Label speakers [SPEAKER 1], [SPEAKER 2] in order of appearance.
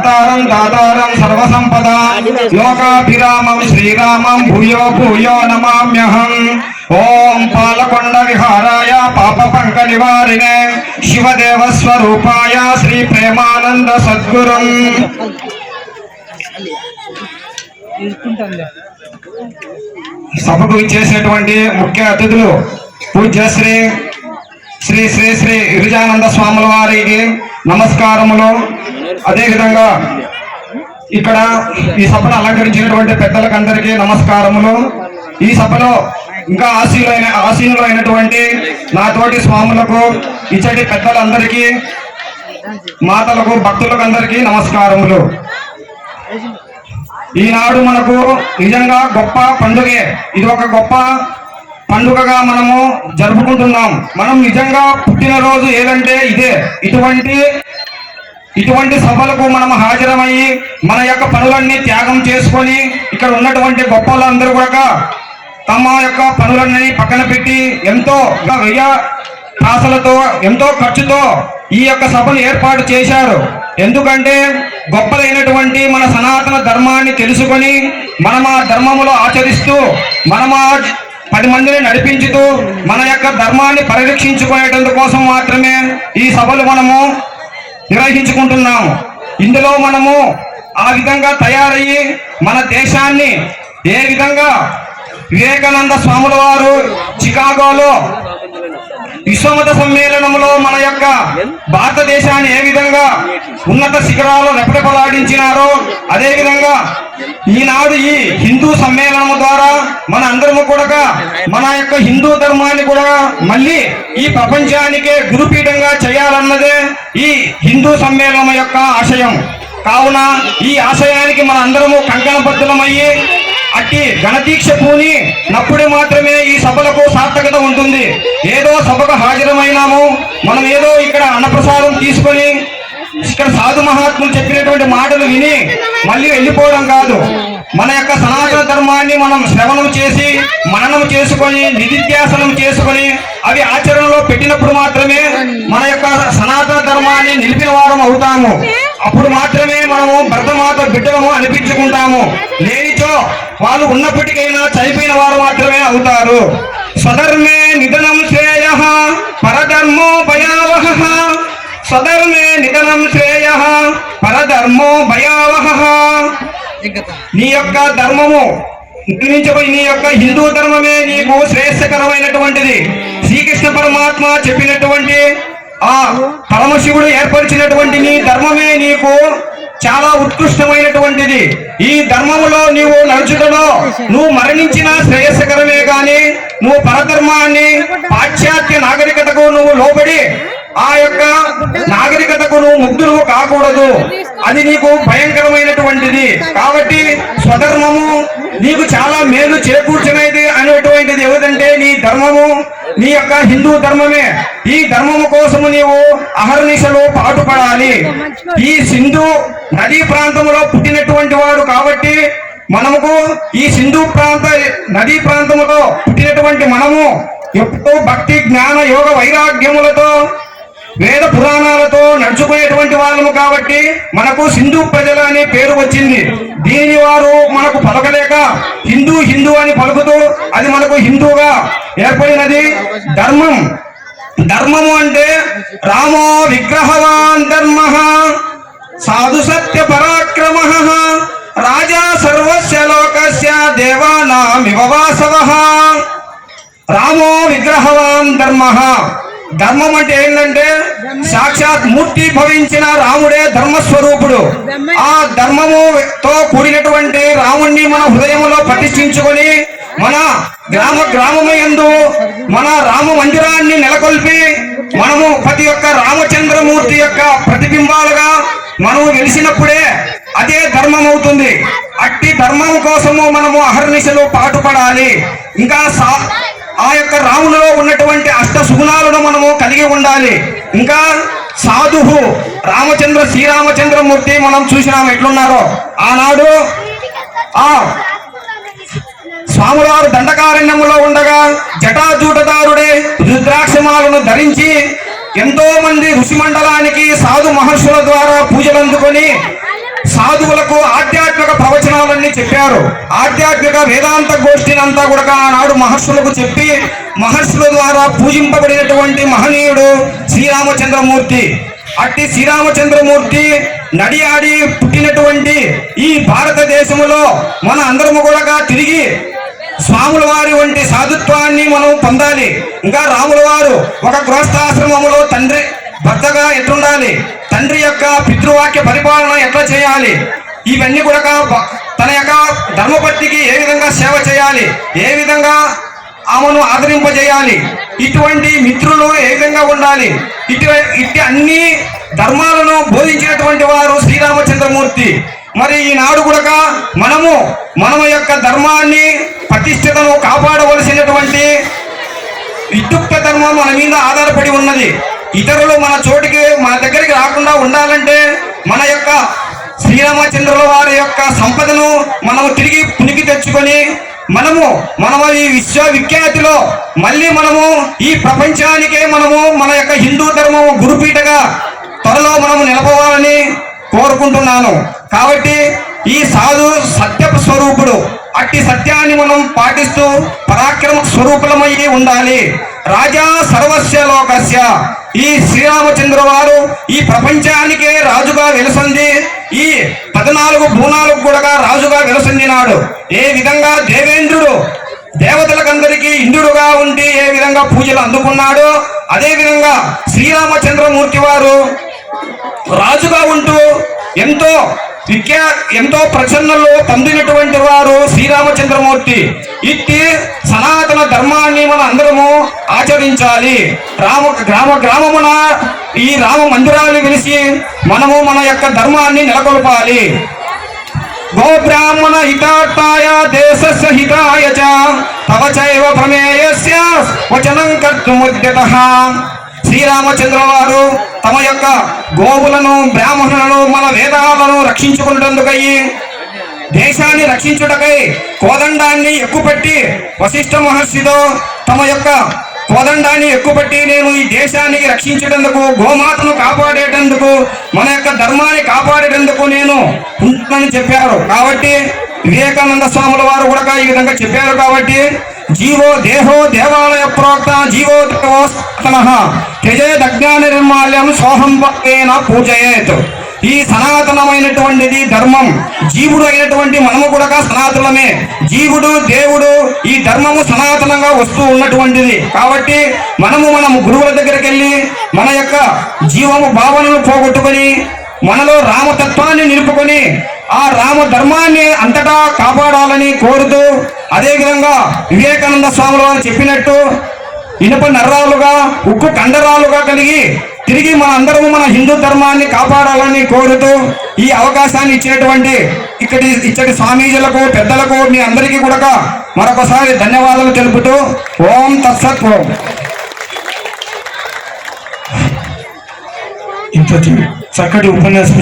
[SPEAKER 1] భక్తారం దాతారం సర్వసంపదా లోకాభిరామం శ్రీరామం భూయో భూయో నమామ్యహం. ఓం పాలకొండ విహారాయ పాప పంక నివారిణే శివదేవ స్వరూపాయ శ్రీ ప్రేమానంద సద్గురుం. సభకు ఇచ్చేసినటువంటి ముఖ్య అతిథులు పూజ్య శ్రీ శ్రీ శ్రీ శ్రీ గిరిజానంద స్వాముల వారికి నమస్కారములు. అదేవిధంగా ఇక్కడ ఈ సభను అలంకరించినటువంటి పెద్దలకు అందరికీ నమస్కారములు. ఈ సభలో ఇంకా ఆసీనులు అయినటువంటి నా తోటి స్వాములకు, ఇచ్చటి పెద్దలందరికీ, మాతలకు, భక్తులకు అందరికీ నమస్కారములు. ఈనాడు మనకు నిజంగా గొప్ప పండుగే. ఇది ఒక గొప్ప పండుగగా మనము జరుపుకుంటున్నాం. మనం నిజంగా పుట్టినరోజు ఏదంటే ఇదే. ఇటువంటి సభలకు మనం హాజరమయ్యి మన యొక్క పనులన్నీ త్యాగం చేసుకొని ఇక్కడ ఉన్నటువంటి గొప్ప వాళ్ళందరూ కూడా తమ యొక్క పనులన్నీ పక్కన పెట్టి ఎంతో వ్యయ ప్రాసలతో ఎంతో ఖర్చుతో ఈ యొక్క సభను ఏర్పాటు చేశారు. ఎందుకంటే గొప్పదైనటువంటి మన సనాతన ధర్మాన్ని తెలుసుకొని మనం ఆ ధర్మములో ఆచరిస్తూ మనం 10 మందిని నడిపించుతూ మన యొక్క ధర్మాన్ని పరిరక్షించుకునేటందు కోసం మాత్రమే ఈ సభలు మనము నిర్వహించుకుంటున్నాము. ఇందులో మనము ఆ విధంగా తయారయ్యి మన దేశాన్ని ఏ విధంగా వివేకానంద స్వాముల వారు చికాగోలో విశ్వమత సమ్మేళనంలో మన యొక్క భారతదేశాన్ని ఏ విధంగా ఉన్నత శిఖరాలు రెపరెపలాడించినారో అదేవిధంగా ఈనాడు ఈ హిందూ సమ్మేళనం ద్వారా మన అందరము కూడా మన యొక్క హిందూ ధర్మాన్ని కూడా మళ్ళీ ఈ ప్రపంచానికే గురుపీఠంగా చేయాలన్నదే ఈ హిందూ సమ్మేళనం యొక్క ఆశయం. కావున ఈ ఆశయానికి మన అందరము కంకణబద్ధులమయ్యి అట్టి గణదీక్ష పూని నప్పుడు మాత్రమే ఈ సభలకు సార్థకత ఉంటుంది. ఏదో సభకు హాజరమైనాము, మనం ఏదో ఇక్కడ అన్నప్రసాదం తీసుకొని ఇక్కడ సాధు మహాత్ములు చెప్పినటువంటి మాటలు విని మళ్ళీ వెళ్ళిపోవడం కాదు. మన యొక్క సనాతన ధర్మాన్ని మనం శ్రవణం చేసి మననం చేసుకొని నిధిధ్యాసనం చేసుకొని అవి ఆచరణలో పెట్టినప్పుడు మాత్రమే మన యొక్క సనాతన ధర్మాన్ని నిలిపిన వారం అవుతాము. అప్పుడు మాత్రమే మనము భరతమాత బిడ్డలము అనిపించుకుంటాము. లేనిచో వాళ్ళు ఉన్నప్పటికైనా చనిపోయిన వారు మాత్రమే అవుతారు. స్వధర్మే నిధనం శ్రేయః పరధర్మో భయావహః. స్వధర్మే నిధనం శ్రేయః పరధర్మో భయావహః. నీ యొక్క ధర్మము నీ యొక్క హిందూ ధర్మమే నీకు శ్రేయస్కరమైనటువంటిది. శ్రీకృష్ణ పరమాత్మ చెప్పినటువంటి ఆ పరమశివుడు ఏర్పరిచినటువంటి నీ ధర్మమే నీకు చాలా ఉత్కృష్టమైనటువంటిది. ఈ ధర్మములో నీవు నడుచుటలో నువ్వు మరణించిన శ్రేయస్కరమే గాని నువ్వు పరధర్మాన్ని పాశ్చాత్య నాగరికతకు నువ్వు లోబడి ఆ యొక్క నాగరికతకు నువ్వు ముగ్ధులు కాకూడదు. అది నీకు భయంకరమైనటువంటిది. కాబట్టి స్వధర్మము నీకు చాలా మేలు చేకూర్చినది అనేటువంటిది ఏదంటే నీ ధర్మము, నీ యొక్క హిందూ ధర్మమే. ఈ ధర్మము కోసము నీవు అహర్నిశలు పాటుపడాలి. ఈ సింధు నదీ ప్రాంతంలో పుట్టినటువంటి వాడు కాబట్టి మనముకు ఈ సింధు ప్రాంత నదీ ప్రాంతములో పుట్టినటువంటి మనము ఎప్పుడూ భక్తి జ్ఞాన యోగ వైరాగ్యములతో వేద పురాణాలతో నడుచుకునేటువంటి వాళ్ళము కాబట్టి మనకు సింధు ప్రజలు అనే పేరు వచ్చింది. దీనిని వారు మనకు పలకలేక హిందూ హిందూ అని పలుకుతూ అది మనకు హిందూగా ఏర్పడినది. ధర్మం ధర్మము అంటే రామో విగ్రహవాన్ ధర్మ సాధు సత్య పరాక్రమ రాజా సర్వస్య లోకస్య దేవానామివ వాసవః. రామో విగ్రహవాన్ ధర్మ. ధర్మం అంటే ఏంటంటే సాక్షాత్ మూర్తి భవించిన రాముడే ధర్మస్వరూపుడు. ఆ ధర్మముతో కూడినటువంటి రాముణ్ణి మన హృదయంలో ప్రతిష్ఠించుకొని మన గ్రామమయందు మన రామ మందిరాన్ని నెలకొల్పి మనము ప్రతి ఒక్క రామచంద్రమూర్తి యొక్క ప్రతిబింబాలుగా మనము వెలిసినప్పుడే అదే ధర్మం అవుతుంది. అట్టి ధర్మం కోసము మనము అహర్నిశలు పాటుపడాలి. ఇంకా ఆ యొక్క రాములో ఉన్నటువంటి అష్ట సుగుణాలను మనము కలిగి ఉండాలి. ఇంకా సాధువు శ్రీరామచంద్రమూర్తి మనం చూసినాము ఎట్లున్నారో. ఆనాడు ఆ స్వాములవారు దండకారణ్యములో ఉండగా జటాజూటదారుడే రుద్రాక్షమాలను ధరించి ఎంతో మంది ఋషి మండలానికి సాధు మహర్షుల ద్వారా పూజలు అందుకొని సాధువులకు ఆధ్యాత్మిక ప్రవచనాలన్నీ చెప్పారు. ఆధ్యాత్మిక వేదాంత గోష్ఠిని అంతా కూడా ఆనాడు మహర్షులకు చెప్పి మహర్షుల ద్వారా పూజింపబడినటువంటి మహనీయుడు శ్రీరామచంద్రమూర్తి. అట్టి శ్రీరామచంద్రమూర్తి నడియాడి పుట్టినటువంటి ఈ భారతదేశములో మన అందరము కూడా తిరిగి స్వాముల వారి వంటి సాధుత్వాన్ని మనం పొందాలి. ఇంకా రాముల వారు ఒక గృహస్థాశ్రమములో తండ్రి భర్తగా ఎట్లుండాలి, తండ్రి యొక్క పితృవాక్య పరిపాలన ఎట్లా చేయాలి, ఇవన్నీ కూడా తన యొక్క ధర్మపత్నికి ఏ విధంగా సేవ చేయాలి, ఏ విధంగా ఆమెను ఆదరింపజేయాలి, ఇటువంటి మిత్రులు ఏ విధంగా ఉండాలి, ఇట్టి అన్ని ధర్మాలను బోధించినటువంటి వారు శ్రీరామచంద్రమూర్తి. మరి ఈనాడు కూడా మన యొక్క ధర్మాన్ని ప్రతిష్టతను కాపాడవలసినటువంటి విద్యుక్త ధర్మం మన మీద ఆధారపడి ఉన్నది. ఇతరులు మన చోటికి మన దగ్గరికి రాకుండా ఉండాలంటే మన యొక్క శ్రీరామచంద్రుల వారి యొక్క సంపదను మనము తిరిగి పునికి తెచ్చుకొని మనము ఈ విశ్వవిఖ్యాతిలో మళ్ళీ మనము ఈ ప్రపంచానికే మన యొక్క హిందూ ధర్మం గురుపీఠగా త్వరలో మనము నిలబడాలని కోరుకుంటున్నాను. కాబట్టి ఈ సాధు సత్య స్వరూపుడు, అట్టి సత్యాన్ని మనం పాటిస్తూ పరాక్రమ స్వరూపులమయ్యి ఉండాలి. రాజా సర్వస్య లోకస్య, ఈ శ్రీరామచంద్ర వారు ఈ ప్రపంచానికే రాజుగా వెలుసొంది ఈ 14 భువనాలకు కూడా రాజుగా వెలుసొందినాడు. ఏ విధంగా దేవేంద్రుడు దేవతలకందరికీ ఇంద్రుడుగా ఉండి ఏ విధంగా పూజలు అందుకున్నాడో అదే విధంగా శ్రీరామచంద్రమూర్తి వారు రాజుగా ఉంటూ ఎంతో ప్రసన్నలో పొందినటువంటి వారు శ్రీరామచంద్రమూర్తి. ఇట్టి సనాతన ధర్మాన్ని మన అందరము ఆచరించాలి. గ్రామమున ఈ రామ మందిరాలు వెలిసి మనము మన యొక్క ధర్మాన్ని నెలకొల్పాలి. గోబ్రాహ్మణ హితార్థాయ దేశస్య హితాయ చ తవ చైవ ప్రమేయస్య వచనం కర్తుముద్యతః. శ్రీరామచంద్ర వారు తమ యొక్క గోవులను బ్రాహ్మణులను మన వేదాలను రక్షించుకునేందుకై దేశాన్ని రక్షించుటకై కోదండాన్ని ఎక్కుపెట్టి వశిష్ఠ మహర్షితో తమ యొక్క కోదండాన్ని ఎక్కుపెట్టి నేను ఈ దేశానికి రక్షించేటందుకు, గోమాతను కాపాడేటందుకు, మన యొక్క ధర్మాన్ని కాపాడేటందుకు నేను ఉంటానని చెప్పారు. కాబట్టి వివేకానంద స్వాముల వారు కూడా ఈ విధంగా చెప్పారు. కాబట్టి జీవో దేహో దేవాలయ ప్రోక్త జీవో దేవోస్తనః త్యజేద్ అజ్ఞాన నిర్మాల్యం సోహం భక్తేన పూజయేత్. ఈ సనాతనమైనటువంటిది ధర్మం. జీవుడు అయినటువంటి మనము కూడా సనాతనమే. జీవుడు దేవుడు ఈ ధర్మము సనాతనంగా వస్తూ ఉన్నటువంటిది. కాబట్టి మనము గురువుల దగ్గరికి వెళ్ళి మన యొక్క జీవము భావనను పోగొట్టుకొని మనలో రామతత్వాన్ని నిలుపుకొని ఆ రామ ధర్మాన్ని అంతటా కాపాడాలని కోరుతూ, అదేవిధంగా వివేకానంద స్వాముల వారు చెప్పినట్టు ఇనుప నర్రాలుగా ఉక్కు కండరాలుగా కలిగి తిరిగి మన అందరము మన హిందూ ధర్మాన్ని కాపాడాలని కోరుతూ ఈ అవకాశాన్ని ఇచ్చినటువంటి ఇచ్చటి స్వామీజీలకు, పెద్దలకు, మీ అందరికీ కూడా మరొకసారి ధన్యవాదాలు తెలుపుతూ ఓం తత్సత్. ఓం. ఇంత చక్కటి ఉపన్యాసం